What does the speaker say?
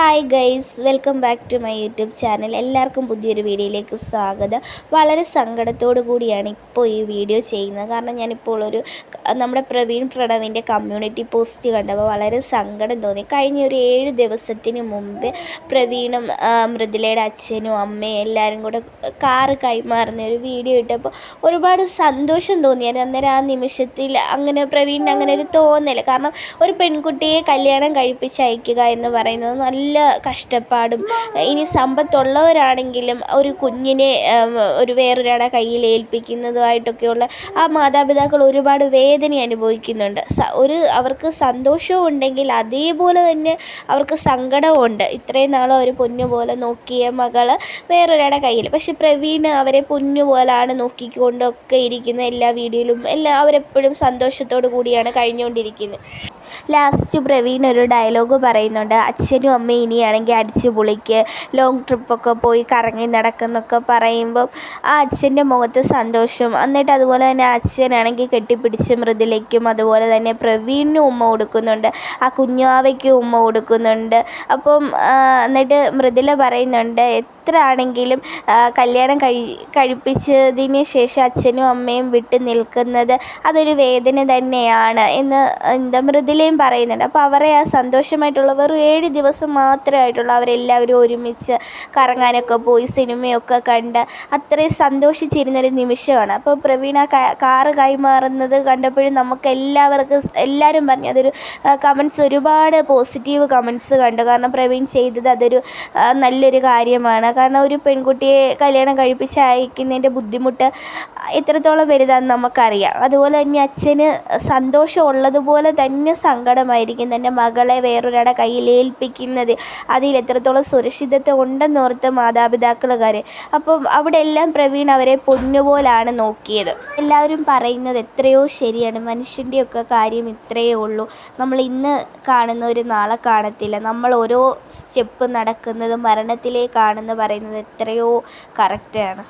Hi guys, welcome back to my YouTube channel. എല്ലാവർക്കും പുതിയൊരു വീഡിയോയിലേക്ക് സ്വാഗതം. വളരെ സങ്കടത്തോടു കൂടിയാണ് ഇപ്പോൾ ഈ വീഡിയോ ചെയ്യുന്നത്. കാരണം ഞാനിപ്പോൾ നമ്മുടെ പ്രവീൺ പ്രണവിൻ്റെ കമ്മ്യൂണിറ്റി പോസ്റ്റ് കണ്ടപ്പോൾ വളരെ സങ്കടം തോന്നി. കഴിഞ്ഞ ഒരു 7 ദിവസത്തിന് മുമ്പ് പ്രവീണും മൃദുലയുടെ അച്ഛനും അമ്മയും എല്ലാവരും കൂടെ കാറ് കൈമാറുന്ന ഒരു വീഡിയോ ഇട്ടപ്പോൾ ഒരുപാട് സന്തോഷം തോന്നിയായിരുന്നു. അന്നേരം ആ നിമിഷത്തിൽ പ്രവീണിന് അങ്ങനെ ഒരു തോന്നൽ. കാരണം ഒരു പെൺകുട്ടിയെ കല്യാണം കഴിപ്പിച്ച് അയക്കുക എന്ന് പറയുന്നത് നല്ല കഷ്ടപ്പാടും, ഇനി സമ്പത്തുള്ളവരാണെങ്കിലും ഒരു കുഞ്ഞിനെ വേറൊരാളുടെ കയ്യിൽ ഏൽപ്പിക്കുന്നതുമായിട്ടൊക്കെയുള്ള ആ മാതാപിതാക്കൾ ഒരുപാട് വേദന അനുഭവിക്കുന്നുണ്ട്. അവർക്ക് സന്തോഷവും ഉണ്ടെങ്കിൽ അതേപോലെ തന്നെ അവർക്ക് സങ്കടവും ഉണ്ട്. ഇത്രയും നാളും അവർ പൊന്നുപോലെ നോക്കിയ മകൾ വേറൊരാളുടെ കയ്യിൽ. പക്ഷെ പ്രവീൺ അവരെ പൊന്നുപോലാണ് നോക്കിക്കൊണ്ടൊക്കെ ഇരിക്കുന്ന. എല്ലാ വീഡിയോയിലും അവരെപ്പോഴും സന്തോഷത്തോടു കൂടിയാണ് കഴിഞ്ഞുകൊണ്ടിരിക്കുന്നത്. ലാസ്റ്റ് പ്രവീൺ ഒരു ഡയലോഗ് പറയുന്നുണ്ട്, അച്ഛനും അമ്മയും ഇനിയാണെങ്കിൽ അടിച്ചു പൊളിക്ക്, ലോങ് ട്രിപ്പൊക്കെ പോയി കറങ്ങി നടക്കുന്നൊക്കെ പറയുമ്പം ആ അച്ഛൻ്റെ മുഖത്ത് സന്തോഷം. എന്നിട്ട് അതുപോലെ തന്നെ അച്ഛനാണെങ്കിൽ കെട്ടിപ്പിടിച്ച് മൃദുലയ്ക്കും അതുപോലെ തന്നെ പ്രവീണിനും ഉമ്മ കൊടുക്കുന്നുണ്ട്, ആ കുഞ്ഞാവയ്ക്കും ഉമ്മ കൊടുക്കുന്നുണ്ട്. അപ്പം എന്നിട്ട് മൃദുല പറയുന്നുണ്ട്, എത്ര ആണെങ്കിലും കല്യാണം കഴിപ്പിച്ചതിന് ശേഷം അച്ഛനും അമ്മയും വിട്ട് നിൽക്കുന്നത് അതൊരു വേദന തന്നെയാണ് എന്ന് മൃദുലയും പറയുന്നുണ്ട്. അപ്പോൾ അവരെ ആ സന്തോഷമായിട്ടുള്ള വെറും 7 ദിവസം മാത്രമായിട്ടുള്ള അവരെല്ലാവരും ഒരുമിച്ച് കറങ്ങാനൊക്കെ പോയി സിനിമയൊക്കെ കണ്ട് അത്രയും സന്തോഷിച്ചിരുന്നൊരു നിമിഷമാണ്. അപ്പോൾ പ്രവീണ കാറ് കൈമാറുന്നത് കണ്ടപ്പോഴും എല്ലാവരും പറഞ്ഞു, അതൊരു കമൻസ്, ഒരുപാട് പോസിറ്റീവ് കമൻസ് കണ്ടു. കാരണം പ്രവീൺ ചെയ്തത് അതൊരു നല്ലൊരു കാര്യമാണ്. കാരണം ഒരു പെൺകുട്ടിയെ കല്യാണം കഴിപ്പിച്ച് അയക്കുന്നതിൻ്റെ ബുദ്ധിമുട്ട് എത്രത്തോളം വലുതാണെന്ന് നമുക്കറിയാം. അതുപോലെ തന്നെ അച്ഛന് സന്തോഷമുള്ളതുപോലെ തന്നെ സങ്കടമായിരിക്കും തൻ്റെ മകളെ വേറൊരാളുടെ കയ്യിൽ ഏൽപ്പിക്കുന്നത്. അതിൽ എത്രത്തോളം സുരക്ഷിതത്വം ഉണ്ടെന്നോർത്ത് മാതാപിതാക്കൾ കാര്യം. അപ്പം അവിടെ എല്ലാം പ്രവീൺ അവരെ പൊന്നുപോലാണ് നോക്കിയത്. എല്ലാവരും പറയുന്നത് എത്രയോ ശരിയാണ്. മനുഷ്യൻ്റെയൊക്കെ കാര്യം ഇത്രയേ ഉള്ളൂ. നമ്മൾ ഇന്ന് കാണുന്നവർ നാളെ കാണത്തില്ല. നമ്മൾ ഓരോ സ്റ്റെപ്പ് നടക്കുന്നത് മരണത്തിലേക്കാണെന്ന് പറയുന്നത് എത്രയോ കറക്റ്റാണ്.